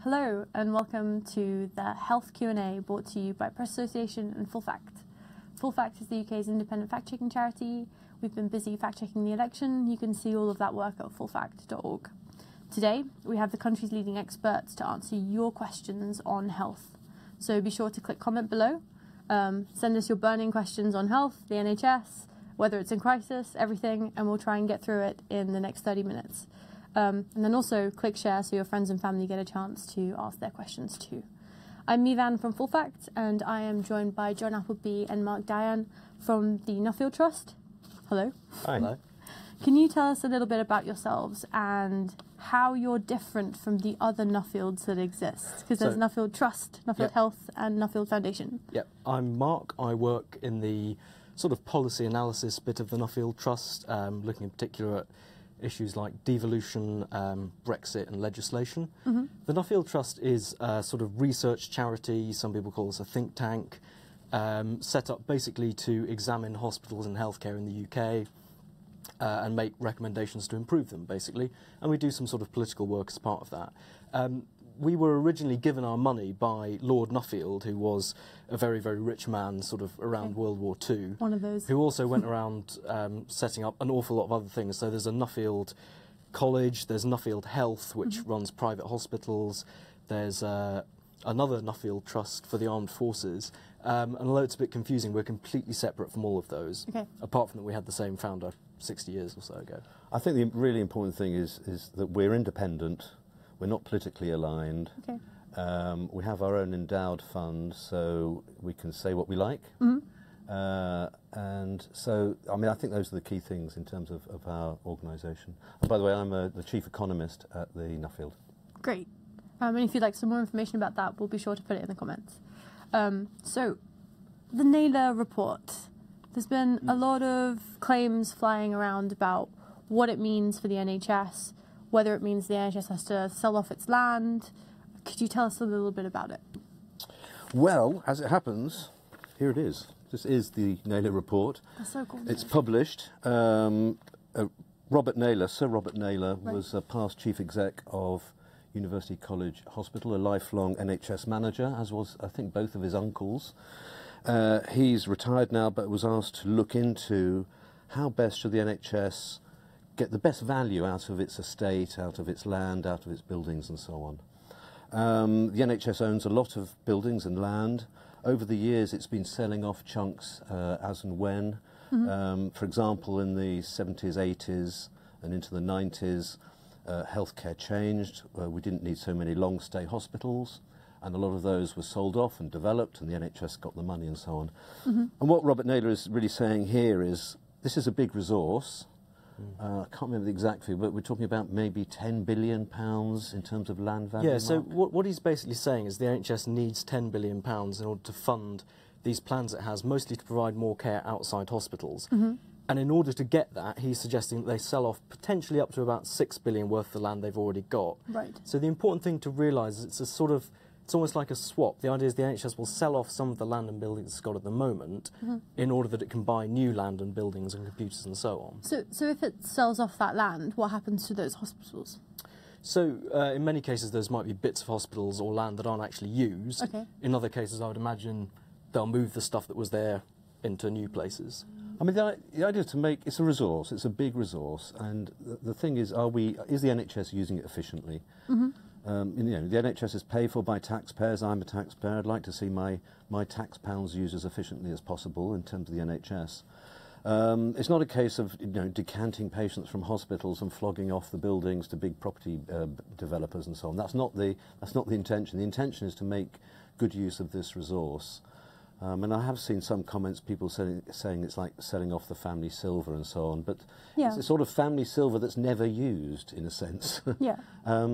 Hello and welcome to the Health Q&A brought to you by Press Association and Full Fact. Full Fact is the UK's independent fact-checking charity. We've been busy fact-checking the election. You can see all of that work at fullfact.org. Today, we have the country's leading experts to answer your questions on health. So be sure to click comment below. Send us your burning questions on health, the NHS, whether it's in crisis, everything, and we'll try and get through it in the next 30 minutes. And then also click share so your friends and family get a chance to ask their questions too. I'm Mivan from Full Fact, and I am joined by John Appleby and Mark Diane from the Nuffield Trust. Hello. Hi. Hello. Can you tell us a little bit about yourselves and how you're different from the other Nuffields that exist? Because there's Nuffield Trust, Nuffield Health, and Nuffield Foundation. Yep. I'm Mark. I work in the sort of policy analysis bit of the Nuffield Trust, looking in particular at issues like devolution, Brexit and legislation. Mm-hmm. The Nuffield Trust is a sort of research charity, some people call us a think tank, set up basically to examine hospitals and healthcare in the UK and make recommendations to improve them, basically. And we do some sort of political work as part of that. We were originally given our money by Lord Nuffield, who was a very, very rich man sort of around World War II. One of those. Who also went around setting up an awful lot of other things. So there's a Nuffield College, there's Nuffield Health, which runs private hospitals. There's another Nuffield Trust for the Armed Forces. And although it's a bit confusing, we're completely separate from all of those. Okay. Apart from that we had the same founder 60 years or so ago. I think the really important thing is that we're independent. We're not politically aligned. Okay. We have our own endowed fund, so we can say what we like. Mm-hmm. And so, I mean, I think those are the key things in terms of our organisation. And by the way, I'm the chief economist at the Nuffield. Great. And if you'd like some more information about that, we'll be sure to put it in the comments. So, the Naylor report. There's been a lot of claims flying around about what it means for the NHS, whether it means the NHS has to sell off its land. Could you tell us a little bit about it? Well, as it happens, here it is. This is the Naylor report. That's so cool. It's published. Robert Naylor, Sir Robert Naylor, was a past chief exec of University College Hospital, a lifelong NHS manager, as was, I think, both of his uncles. He's retired now, but was asked to look into how best should the NHS get the best value out of its estate, out of its land, out of its buildings and so on. The NHS owns a lot of buildings and land. Over the years it's been selling off chunks as and when. Mm-hmm. For example, in the 70s, 80s and into the 90s, healthcare changed. We didn't need so many long-stay hospitals, and a lot of those were sold off and developed, and the NHS got the money and so on. Mm-hmm. And what Robert Naylor is really saying here is, this is a big resource. I can't remember the exact figure, but we're talking about maybe £10 billion in terms of land value. Yeah, so what he's basically saying is the NHS needs £10 billion in order to fund these plans it has, mostly to provide more care outside hospitals. Mm-hmm. And in order to get that, he's suggesting that they sell off potentially up to about £6 billion worth of the land they've already got. Right. So the important thing to realise is it's almost like a swap. The idea is the NHS will sell off some of the land and buildings it's got at the moment in order that it can buy new land and buildings and computers and so on. So if it sells off that land, what happens to those hospitals? So in many cases those might be bits of hospitals or land that aren't actually used. Okay. In other cases I would imagine they'll move the stuff that was there into new places. I mean, the idea is to make, it's a resource, it's a big resource, and the thing is, is the NHS using it efficiently? Mm-hmm. You know, the NHS is paid for by taxpayers. I'm a taxpayer. I'd like to see my tax pounds used as efficiently as possible in terms of the NHS. It's not a case of decanting patients from hospitals and flogging off the buildings to big property developers and so on. That's not the intention. The intention is to make good use of this resource. And I have seen some comments, people saying it's like selling off the family silver and so on, but it's a sort of family silver that's never used, in a sense. Yeah.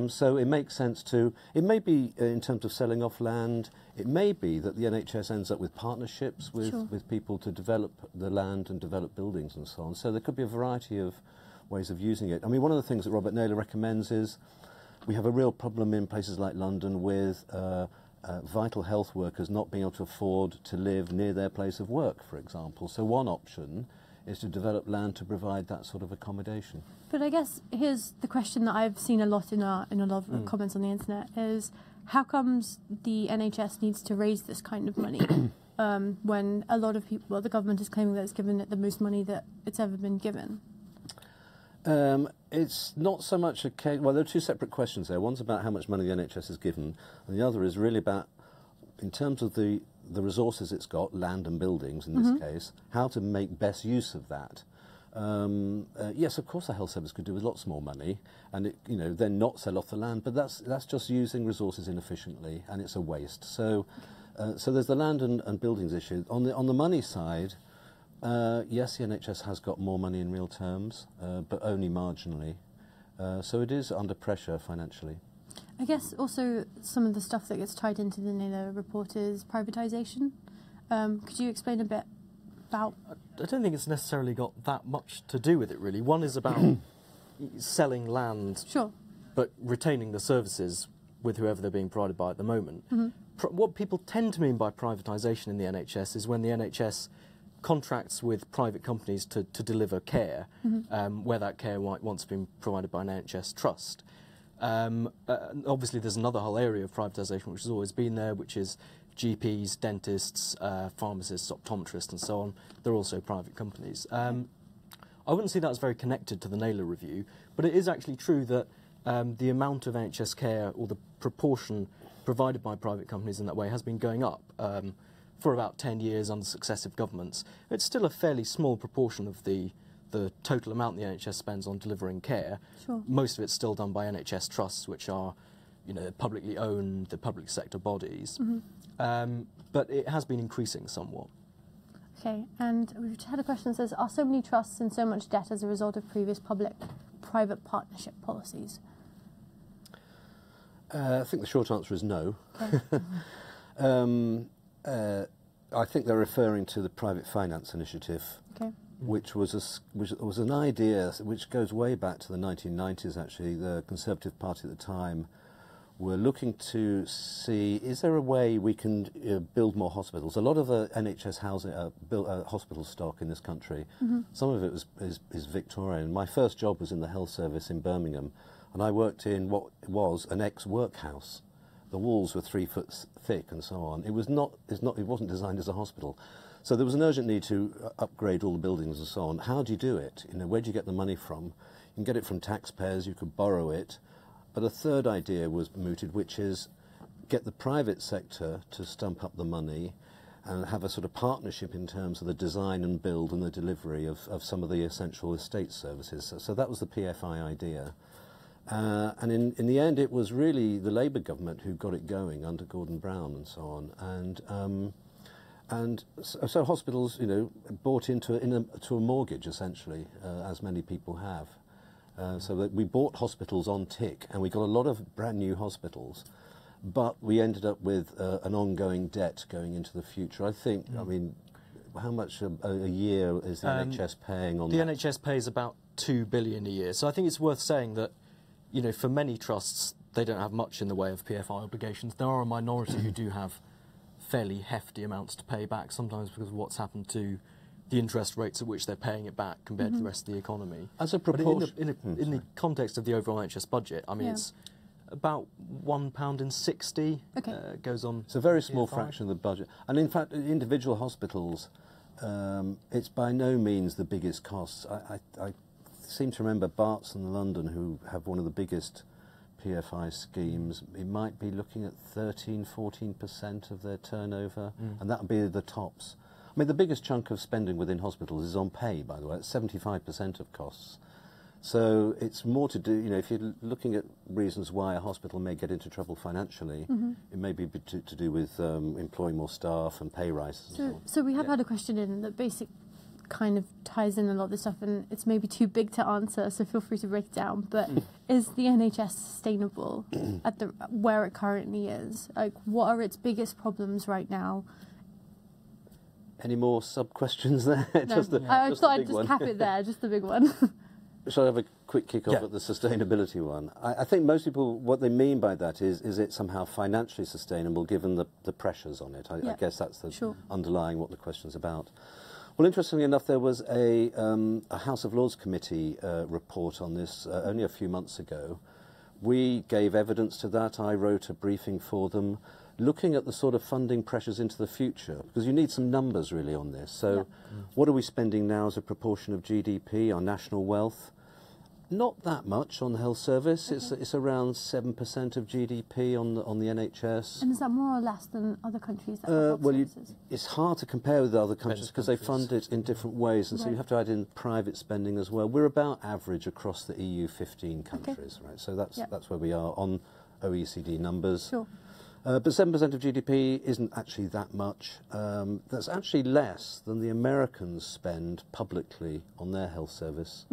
So it makes sense it may be, in terms of selling off land, it may be that the NHS ends up with partnerships with people to develop the land and develop buildings and so on. So there could be a variety of ways of using it. I mean, one of the things that Robert Naylor recommends is we have a real problem in places like London with vital health workers not being able to afford to live near their place of work, for example. So one option is to develop land to provide that sort of accommodation. But I guess here's the question that I've seen a lot in a lot of comments on the internet is, how comes the NHS needs to raise this kind of money when a lot of people, well, the government is claiming that it's given it the most money that it's ever been given? It's not so much a case. Well, there are two separate questions there. One's about how much money the NHS has given, and the other is really about, in terms of the resources it's got, land and buildings in this case, how to make best use of that. Yes, of course, the health service could do with lots more money, and then not sell off the land. But that's just using resources inefficiently, and it's a waste. So there's the land and buildings issue. On the money side. Yes, the NHS has got more money in real terms, but only marginally. So it is under pressure financially. I guess also some of the stuff that gets tied into the Naylor report is privatisation. Could you explain a bit about... I don't think it's necessarily got that much to do with it, really. One is about selling land, Sure. but retaining the services with whoever they're being provided by at the moment. What people tend to mean by privatisation in the NHS is when the NHS contracts with private companies to deliver care, where that care might once have been provided by an NHS trust. Obviously, there's another whole area of privatisation which has always been there, which is GPs, dentists, pharmacists, optometrists, and so on. They're also private companies. I wouldn't say that's very connected to the Naylor review, but it is actually true that the amount of NHS care, or the proportion provided by private companies in that way, has been going up. For about 10 years under successive governments. It's still a fairly small proportion of the total amount the NHS spends on delivering care. Sure. Most of it's still done by NHS trusts, which are, publicly owned, the public sector bodies. But it has been increasing somewhat. Okay, and we've had a question that says, are so many trusts in so much debt as a result of previous public-private partnership policies? I think the short answer is no. Okay. I think they're referring to the private finance initiative, which was an idea which goes way back to the 1990s. Actually, the Conservative Party at the time were looking to see, is there a way we can build more hospitals? A lot of the NHS housing, hospital stock in this country, some of it is Victorian. My first job was in the health service in Birmingham, and I worked in what was an ex-workhouse. The walls were 3 foot thick and so on. It wasn't designed as a hospital. So there was an urgent need to upgrade all the buildings and so on. How do you do it? Where do you get the money from? You can get it from taxpayers, you could borrow it. But a third idea was mooted, which is get the private sector to stump up the money and have a sort of partnership in terms of the design and build and the delivery of some of the essential estate services. So that was the PFI idea. And in the end, it was really the Labour government who got it going under Gordon Brown and so on. And so hospitals, bought into a mortgage essentially, as many people have. So that we bought hospitals on tick, and we got a lot of brand new hospitals, but we ended up with an ongoing debt going into the future. I think, I mean, how much a year is the NHS paying on that? The NHS pays about £2 billion a year. So I think it's worth saying that, for many trusts, they don't have much in the way of PFI obligations. There are a minority who do have fairly hefty amounts to pay back, sometimes because of what's happened to the interest rates at which they're paying it back compared to the rest of the economy. As a proportion, in the context of the overall NHS budget, I mean, it's about £1.60 goes on. It's a very small fraction of the budget. And in fact, individual hospitals, it's by no means the biggest costs. I seem to remember Barts in London, who have one of the biggest PFI schemes, it might be looking at 13–14% of their turnover, and that would be the tops. I mean, the biggest chunk of spending within hospitals is on pay, by the way. It's 75% of costs. So it's more to do, if you're looking at reasons why a hospital may get into trouble financially, it may be to do with employing more staff and pay rises. So we have had a question in that basic kind of ties in a lot of this stuff, and it's maybe too big to answer, so feel free to break it down. But is the NHS sustainable at where it currently is? Like, what are its biggest problems right now? Any more sub-questions there? No. I thought I'd just cap it there, just the big one. Shall I have a quick kick-off at the sustainability one? I think most people, what they mean by that is it somehow financially sustainable given the pressures on it? I guess that's the underlying what the question's about. Well, interestingly enough, there was a House of Lords Committee report on this only a few months ago, We gave evidence to that. I wrote a briefing for them, looking at the sort of funding pressures into the future, because you need some numbers really on this. So what are we spending now as a proportion of GDP, our national wealth? Not that much on the health service. Okay. It's around 7% of GDP on the NHS. And is that more or less than other countries that have health services? It's hard to compare with other countries because they fund it in different ways, and so you have to add in private spending as well. We're about average across the EU 15 countries, right? So that's where we are on OECD numbers. Sure. But 7% of GDP isn't actually that much. That's actually less than the Americans spend publicly on their health service.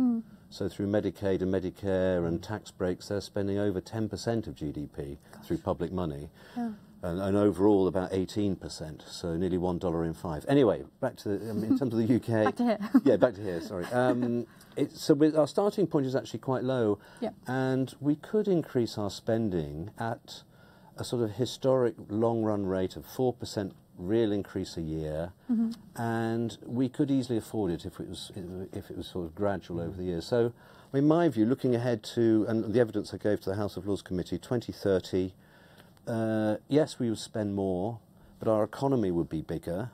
So through Medicaid and Medicare and tax breaks, they're spending over 10% of GDP through public money. Yeah. And overall about 18%, so nearly $1 in 5. Anyway, back to in terms of the UK. Back to here. Yeah, back to here, sorry. Our starting point is actually quite low. Yeah. And we could increase our spending at a sort of historic long-run rate of 4% real increase a year, and we could easily afford it if it was sort of gradual over the years. So, in my view, looking ahead to, and the evidence I gave to the House of Lords Committee, 2030, yes, we would spend more, but our economy would be bigger,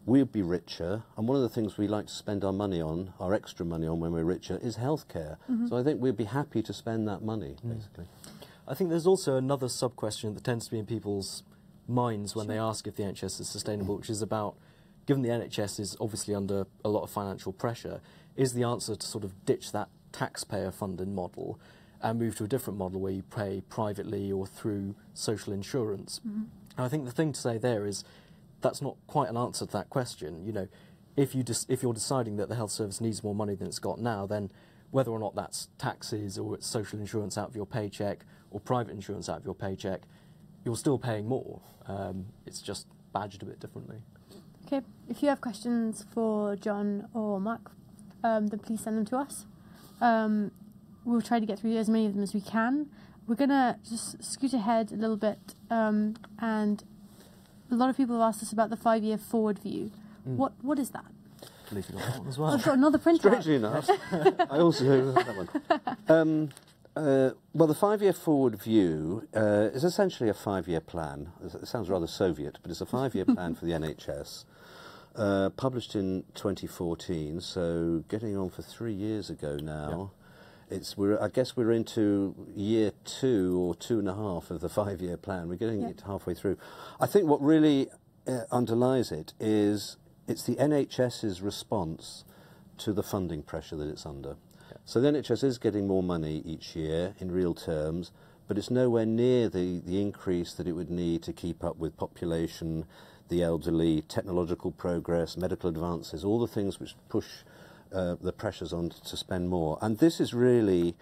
we would be richer, and one of the things we like to spend our money on, our extra money on when we're richer, is healthcare. So I think we'd be happy to spend that money, basically. I think there's also another sub-question that tends to be in people's minds when they ask if the NHS is sustainable, which is about, given the NHS is obviously under a lot of financial pressure, is the answer to sort of ditch that taxpayer-funded model and move to a different model where you pay privately or through social insurance? And I think the thing to say there is that's not quite an answer to that question. You know, if you're deciding that the health service needs more money than it's got now, then whether or not that's taxes or it's social insurance out of your paycheck or private insurance out of your paycheck, you're still paying more. It's just badged a bit differently. Okay, if you have questions for John or Mark, then please send them to us. We'll try to get through as many of them as we can. We're going to just scoot ahead a little bit, and a lot of people have asked us about the 5-year forward view. What is that? I believe you got that one as well. I've got another printout. Strangely enough, I also have that one. Well, the 5-year forward view is essentially a 5-year plan. It sounds rather Soviet, but it's a 5-year plan for the NHS, published in 2014, so getting on for 3 years ago now. Yeah. I guess we're into year 2 or 2.5 of the 5-year plan. We're getting it halfway through. I think what really underlies it is it's the NHS's response to the funding pressure that it's under. So the NHS is getting more money each year in real terms, but it's nowhere near the increase that it would need to keep up with population, the elderly, technological progress, medical advances, all the things which push the pressures on to spend more. And this is really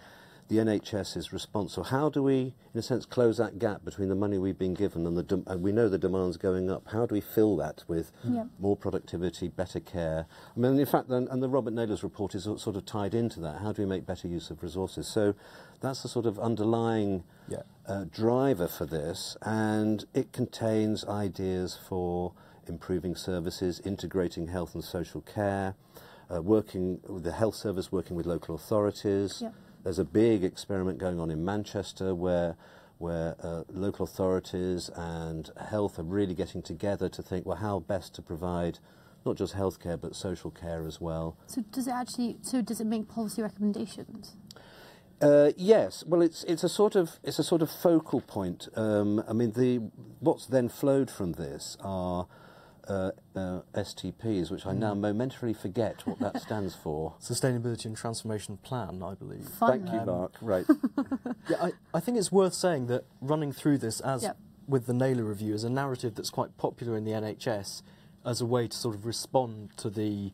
the NHS's response. So how do we, in a sense, close that gap between the money we've been given and we know the demand's going up? How do we fill that with more productivity, better care? I mean, in fact, and the Robert Naylor's report is sort of tied into that. How do we make better use of resources? So that's the sort of underlying driver for this, and it contains ideas for improving services, integrating health and social care, working with the health service, working with local authorities. Yeah. There's a big experiment going on in Manchester where local authorities and health are really getting together to think, well, how best to provide not just healthcare but social care as well. So does it make policy recommendations? Yes. Well, it's a sort of focal point. I mean, what's then flowed from this are STPs, which I now momentarily forget what that stands for. Sustainability and Transformation Plan, I believe. Fun. Thank you, Mark. Right. Yeah, I think it's worth saying that running through this, as with the Naylor Review, is a narrative that's quite popular in the NHS as a way to sort of respond to the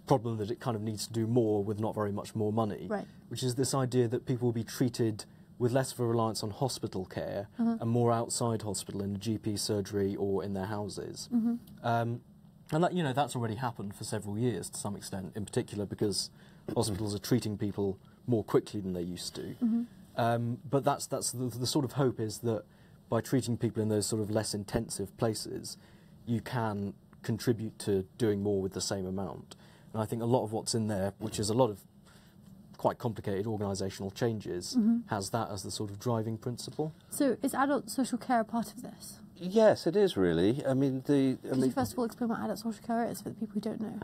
problem that it kind of needs to do more with not very much more money, which is this idea that people will be treated with less of a reliance on hospital care and more outside hospital in a GP surgery or in their houses. And that, you know, that's already happened for several years to some extent, in particular because hospitals are treating people more quickly than they used to. But that's the sort of hope is that by treating people in those sort of less intensive places, you can contribute to doing more with the same amount. And I think a lot of what's in there, which is a lot of quite complicated organisational changes, has that as the sort of driving principle. So is adult social care a part of this? Yes, it is really. I mean, Could you first of all explain what adult social care is for the people who don't know?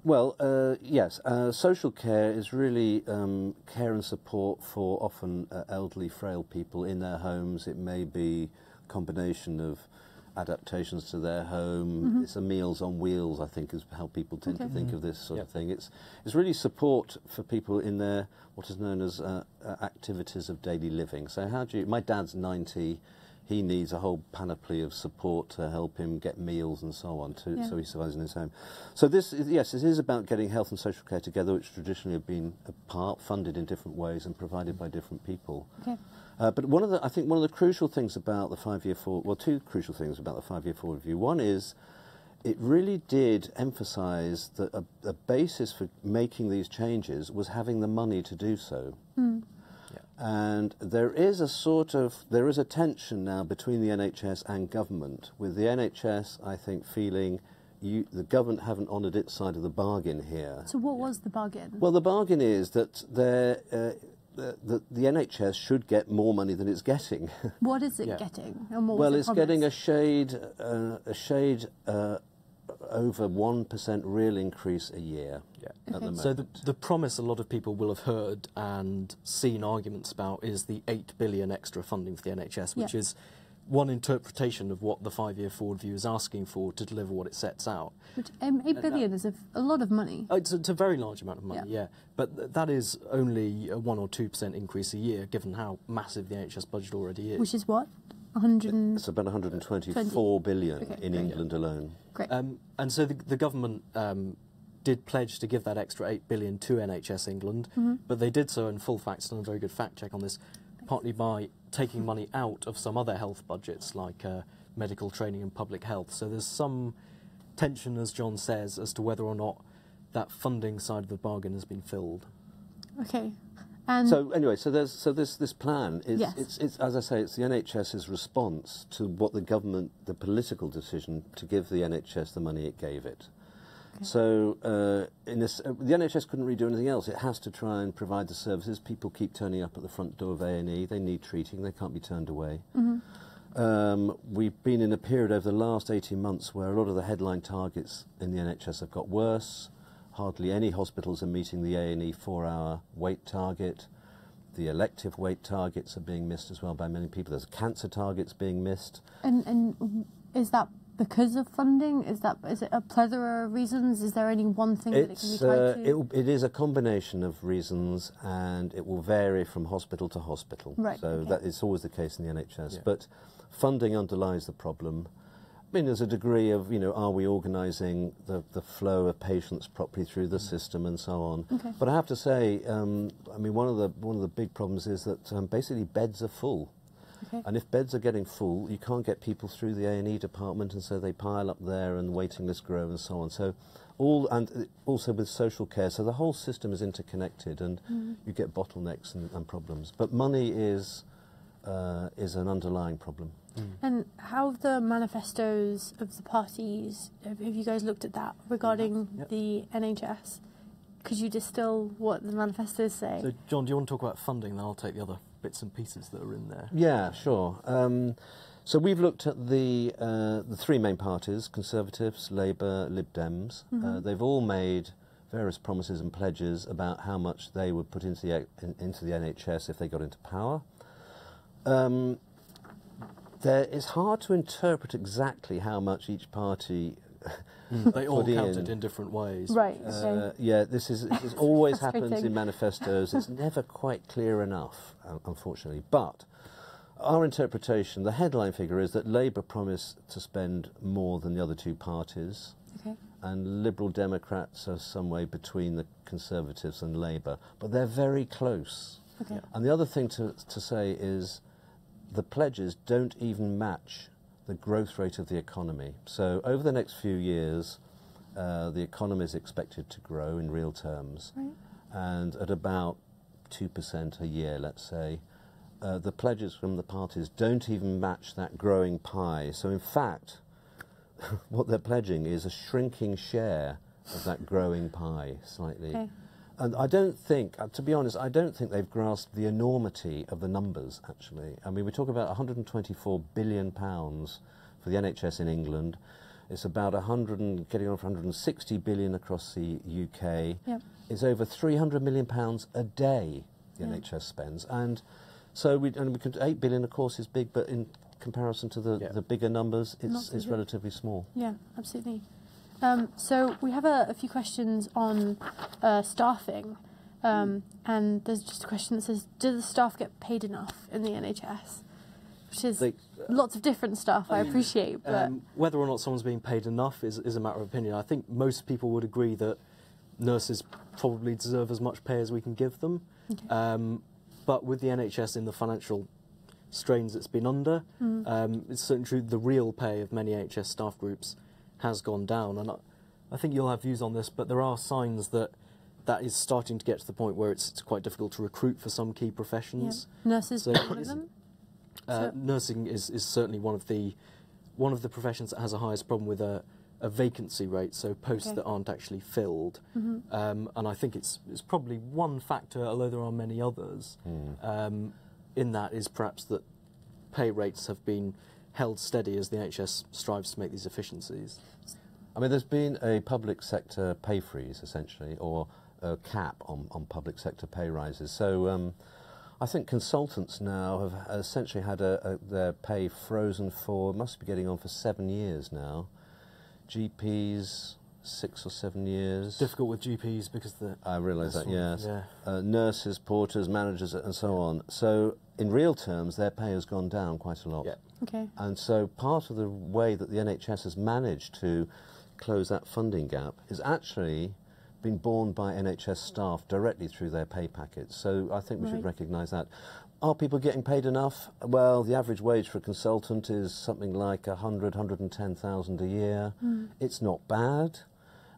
well, yes, social care is really care and support for often elderly, frail people in their homes. It may be a combination of adaptations to their home. It's a Meals on Wheels, I think, is how people tend to think of this sort of thing. It's really support for people in their what is known as activities of daily living. So how do you? My dad's 90. He needs a whole panoply of support to help him get meals and so on, so he survives in his home. So this, yes, it is about getting health and social care together, which traditionally have been funded in different ways and provided by different people. Okay. But I think one of the crucial things about the 5-year forward, well, two crucial things about the 5-year forward review. One is it really did emphasise that a basis for making these changes was having the money to do so. And there is a tension now between the NHS and government, with the NHS, I think, feeling the government haven't honoured its side of the bargain here. So what was the bargain? Well, the bargain is that the NHS should get more money than it's getting. What is it getting? And what well, was it's promised? getting a shade over 1% real increase a year. At the moment. So the promise a lot of people will have heard and seen arguments about is the 8 billion extra funding for the NHS, which is one interpretation of what the 5-year forward view is asking for to deliver what it sets out. Which 8 billion is a lot of money. It's a very large amount of money, but that is only a 1 or 2% increase a year, given how massive the NHS budget already is. Which is what? 100. It's about 124 billion in England alone. Great. And so the government did pledge to give that extra 8 billion to NHS England, but they did so, and Full Fact's done a very good fact check on this, partly by taking money out of some other health budgets like medical training and public health. So there's some tension, as John says, as to whether or not that funding side of the bargain has been filled. Okay. And so anyway, this plan is it's as I say, it's the NHS's response to what the political decision to give the NHS the money it gave it. Okay. So the NHS couldn't really do anything else. It has to try and provide the services. People keep turning up at the front door of A&E. They need treating. They can't be turned away. We've been in a period over the last 18 months where a lot of the headline targets in the NHS have got worse. Hardly any hospitals are meeting the A&E 4-hour wait target. The elective wait targets are being missed as well by many people. There's cancer targets being missed. And is that because of funding? Is it a plethora of reasons? Is there any one thing that it can be tied to? It is a combination of reasons, and it will vary from hospital to hospital. Right. So that is always the case in the NHS. Yeah. But funding underlies the problem. I mean, there's a degree of, are we organising the flow of patients properly through the system and so on. Okay. But I have to say, I mean, one of the big problems is that basically beds are full. Okay. And if beds are getting full, you can't get people through the A&E department, and so they pile up there and waiting lists grow and so on. So and also with social care, so the whole system is interconnected, and you get bottlenecks and problems. But money is an underlying problem. And how have the manifestos of the parties, have you guys looked at that regarding the NHS? Could you distill what the manifestos say? So, John, do you want to talk about funding, then I'll take the other bits and pieces that are in there. Yeah, sure. So we've looked at the three main parties, Conservatives, Labour, Lib Dems. They've all made various promises and pledges about how much they would put into the NHS if they got into power. It's hard to interpret exactly how much each party they all counted in different ways. Right. Yeah, this always happens in manifestos. It's never quite clear enough, unfortunately. But our interpretation, the headline figure is that Labour promised to spend more than the other two parties. Okay. And Liberal Democrats are some way between the Conservatives and Labour. But they're very close. Okay. And the other thing to say is the pledges don't even match the growth rate of the economy. So over the next few years, the economy is expected to grow in real terms. Right. And at about 2% a year, let's say, the pledges from the parties don't even match that growing pie. So in fact, what they're pledging is a shrinking share of that growing pie, slightly. Okay. And I don't think, to be honest, I don't think they've grasped the enormity of the numbers, actually. I mean, we talk about £124 billion for the NHS in England. It's about getting on for 160 billion across the UK. Yep. It's over £300 million a day the NHS spends. And so we could, 8 billion, of course, is big, but in comparison to the bigger numbers, it's relatively small. Yeah, absolutely. So we have a few questions on staffing, and there's just a question that says, do the staff get paid enough in the NHS? Which is lots of different stuff, I appreciate. But whether or not someone's being paid enough is a matter of opinion. I think most people would agree that nurses probably deserve as much pay as we can give them. Okay. But with the NHS in the financial strains it's been under, it's certainly true the real pay of many NHS staff groups has gone down, and I think you'll have views on this, but there are signs that is starting to get to the point where it's quite difficult to recruit for some key professions. Yeah. Nurses, one of them? Nursing is certainly one of the professions that has the highest problem with a vacancy rate, so posts that aren't actually filled. And I think it's probably one factor, although there are many others, in that is perhaps that pay rates have been held steady as the NHS strives to make these efficiencies. I mean, there's been a public sector pay freeze, essentially, or a cap on public sector pay rises. So I think consultants now have essentially had their pay frozen for, must be getting on for 7 years now. GPs, 6 or 7 years. Difficult with GPs because I realise that, yes. Yeah. Nurses, porters, managers, and so on. So in real terms, their pay has gone down quite a lot. Yeah. Okay. And so part of the way that the NHS has managed to close that funding gap is actually been borne by NHS staff directly through their pay packets. So I think we should recognise that. Are people getting paid enough? Well, the average wage for a consultant is something like 110,000 a year. It's not bad.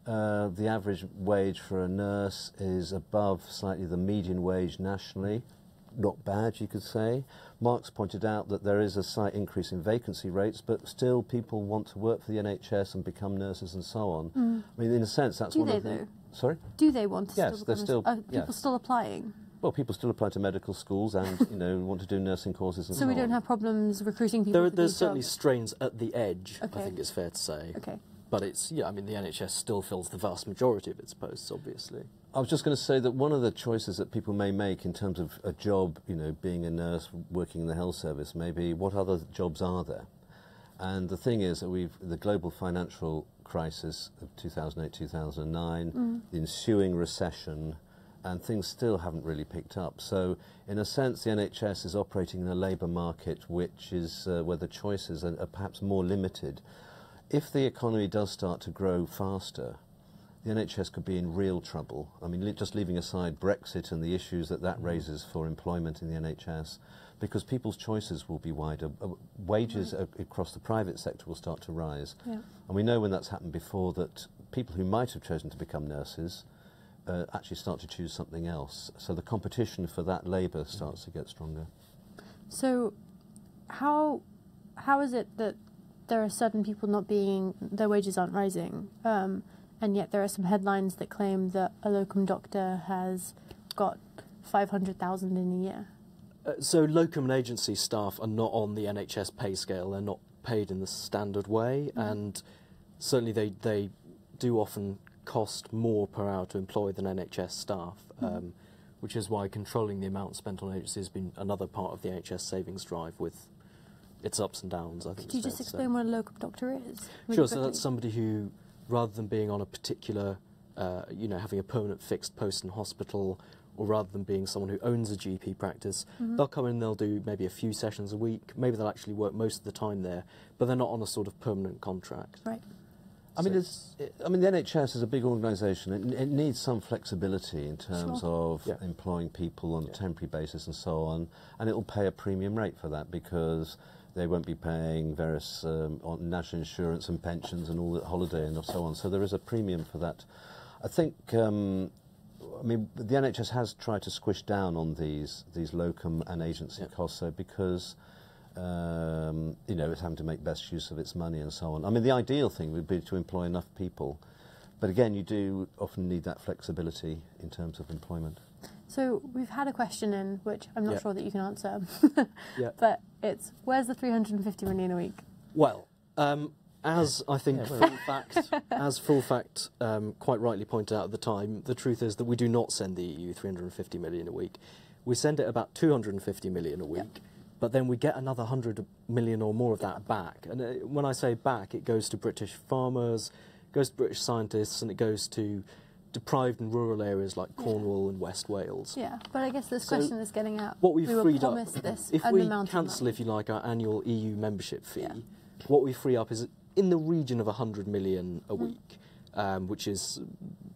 The average wage for a nurse is above slightly the median wage nationally. Not bad, you could say. Mark's pointed out that there is a slight increase in vacancy rates, but still people want to work for the NHS and become nurses and so on. I mean, in a sense, that's one of the... Though? Sorry? Do they want to yes, still become... Are people still applying? Well, people still apply to medical schools and, want to do nursing courses and so on. So we don't have problems recruiting people for There's these certainly jobs? strains at the edge, I think it's fair to say. Okay. But it's, I mean, the NHS still fills the vast majority of its posts, obviously. I was just going to say that one of the choices that people may make in terms of a job, being a nurse, working in the health service, maybe what other jobs are there? And the thing is that the global financial crisis of 2008, 2009, the ensuing recession, and things still haven't really picked up. So, in a sense, the NHS is operating in a labour market which is where the choices are perhaps more limited. If the economy does start to grow faster, the NHS could be in real trouble. I mean, just leaving aside Brexit and the issues that raises for employment in the NHS, because people's choices will be wider. Wages across the private sector will start to rise. Yeah. And we know when that's happened before that people who might have chosen to become nurses actually start to choose something else. So the competition for that labour starts to get stronger. So how is it that there are certain people their wages aren't rising, and yet there are some headlines that claim that a locum doctor has got 500,000 in a year? So locum and agency staff are not on the NHS pay scale. They're not paid in the standard way, and certainly they do often cost more per hour to employ than NHS staff, which is why controlling the amount spent on agency has been another part of the NHS savings drive with its ups and downs, I think. Could you just explain what a locum doctor is? Really sure, quickly? So that's somebody who, rather than being on a particular, having a permanent fixed post in hospital, or rather than being someone who owns a GP practice, they'll come in and they'll do maybe a few sessions a week, maybe they'll actually work most of the time there, but they're not on a sort of permanent contract. Right. I mean, the NHS is a big organisation. It needs some flexibility in terms of employing people on a temporary basis and so on, and it will pay a premium rate for that because they won't be paying various on national insurance and pensions and all the holiday and so on. So there is a premium for that. I think, the NHS has tried to squish down on these locum and agency costs, so because it's having to make best use of its money and so on. I mean, the ideal thing would be to employ enough people, But again, you do often need that flexibility in terms of employment. So we've had a question in, which I'm not sure that you can answer, Yeah. but it's, where's the 350 million a week? Well, as I think Full Fact quite rightly pointed out at the time, the truth is that we do not send the EU 350 million a week. We send it about 250 million a week, but then we get another 100 million or more of that back. And when I say back, it goes to British farmers, goes to British scientists, and it goes to deprived and rural areas like Cornwall and West Wales. Yeah, but I guess this question is getting at what we've we were freed up, promised this if we amount of cancel, money. if you like, our annual EU membership fee, what we free up is in the region of 100 million a week, which is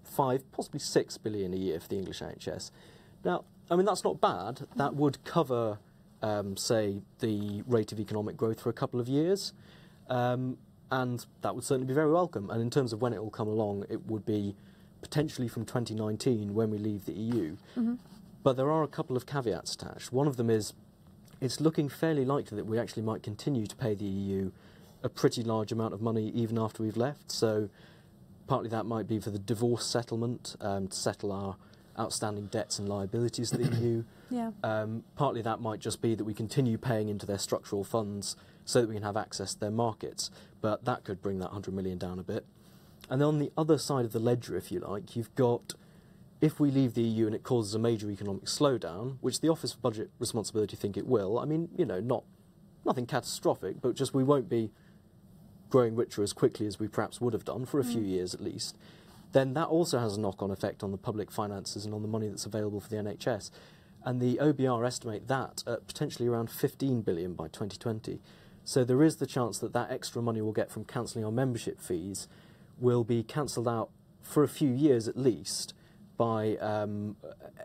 5, possibly 6 billion a year for the English NHS. Now, I mean, that's not bad. That would cover, say, the rate of economic growth for a couple of years, and that would certainly be very welcome. And in terms of when it will come along, it would be potentially from 2019 when we leave the EU. But there are a couple of caveats attached. One of them is it's looking fairly likely that we actually might continue to pay the EU a pretty large amount of money even after we've left. So partly that might be for the divorce settlement, to settle our outstanding debts and liabilities to the EU. Partly that might just be that we continue paying into their structural funds so that we can have access to their markets. But that could bring that 100 million down a bit. And then on the other side of the ledger, if you like, you've got, if we leave the EU and it causes a major economic slowdown, which the Office for Budget Responsibility think it will, I mean, you know, nothing catastrophic, but just we won't be growing richer as quickly as we perhaps would have done for a few years at least, then that also has a knock-on effect on the public finances and on the money that's available for the NHS. And the OBR estimate that at potentially around 15 billion by 2020. So there is the chance that that extra money we'll get from cancelling our membership fees will be cancelled out for a few years at least by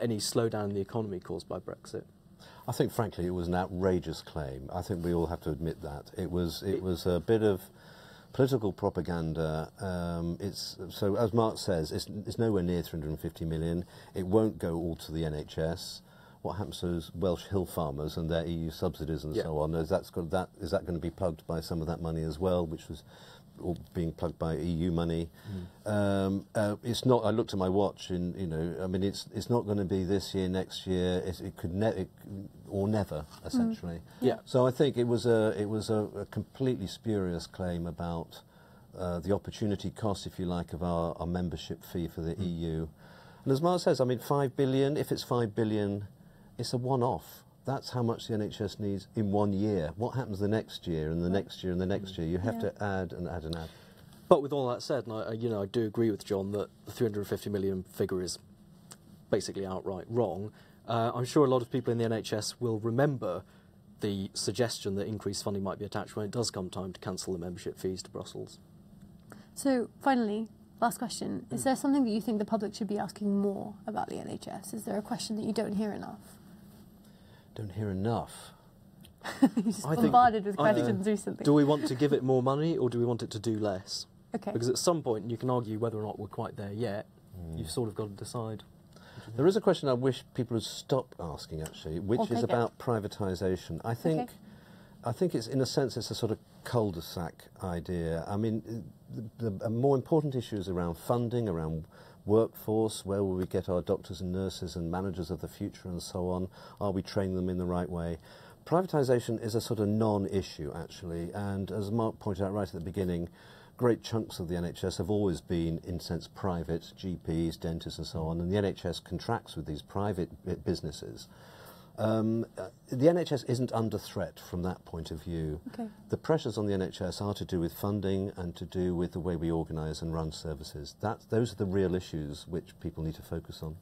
any slowdown in the economy caused by Brexit. I think, frankly, it was an outrageous claim. I think we all have to admit that. It was a bit of political propaganda. So, as Mark says, it's nowhere near 350 million. It won't go all to the NHS. What happens to those Welsh hill farmers and their EU subsidies and so on? Is that going to be plugged by some of that money as well, which was all being plugged by EU money? It's not. I looked at my watch, and I mean, it's not going to be this year, next year. It could or never, essentially. So I think it was a completely spurious claim about the opportunity cost, if you like, of our membership fee for the EU. And as Mark says, I mean, 5 billion. If it's 5 billion, it's a one-off. That's how much the NHS needs in 1 year. What happens the next year and the next year and the next year? You have to add and add and add. But with all that said, and I do agree with John that the 350 million figure is basically outright wrong. I'm sure a lot of people in the NHS will remember the suggestion that increased funding might be attached when it does come time to cancel the membership fees to Brussels. So finally, last question. Is there something that you think the public should be asking more about the NHS? Is there a question that you don't hear enough? Don't hear enough. You're just bombarded with questions recently. Do we want to give it more money or do we want it to do less? Okay. Because at some point, and you can argue whether or not we're quite there yet, you've sort of got to decide. There is a question I wish people would stop asking, actually, which is about privatisation. I think it's, in a sense, it's a sort of cul-de-sac idea. I mean, the more important issues around funding, around workforce, where will we get our doctors and nurses and managers of the future and so on? Are we training them in the right way? Privatisation is a sort of non-issue, actually, and as Mark pointed out right at the beginning, great chunks of the NHS have always been, in a sense, private, GPs, dentists and so on, and the NHS contracts with these private businesses. The NHS isn't under threat from that point of view. Okay. The pressures on the NHS are to do with funding and to do with the way we organise and run services. Those are the real issues which people need to focus on.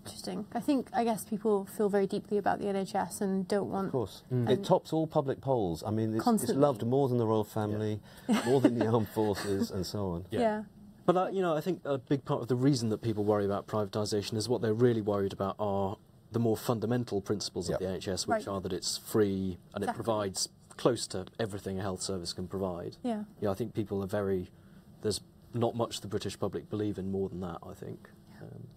Interesting. I guess people feel very deeply about the NHS and don't want... Of course. It tops all public polls. I mean, it's loved more than the royal family, more than the armed forces and so on. Yeah. But, I think a big part of the reason that people worry about privatisation is what they're really worried about are the more fundamental principles of the NHS, which are that it's free and it provides close to everything a health service can provide. Yeah. I think people are there's not much the British public believe in more than that, I think.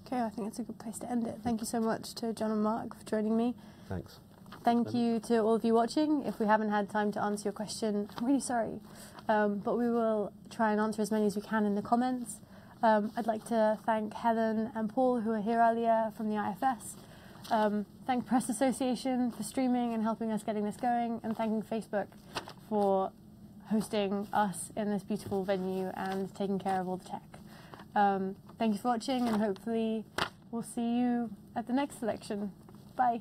Okay, I think it's a good place to end it. Thank you so much to John and Mark for joining me. Thanks. Thank you to all of you watching. If we haven't had time to answer your question, I'm really sorry. But we will try and answer as many as we can in the comments. I'd like to thank Helen and Paul, who were here earlier from the IFS. Thank Press Association for streaming and helping us getting this going, and thanking Facebook for hosting us in this beautiful venue and taking care of all the tech. Thank you for watching, and hopefully we'll see you at the next selection. Bye.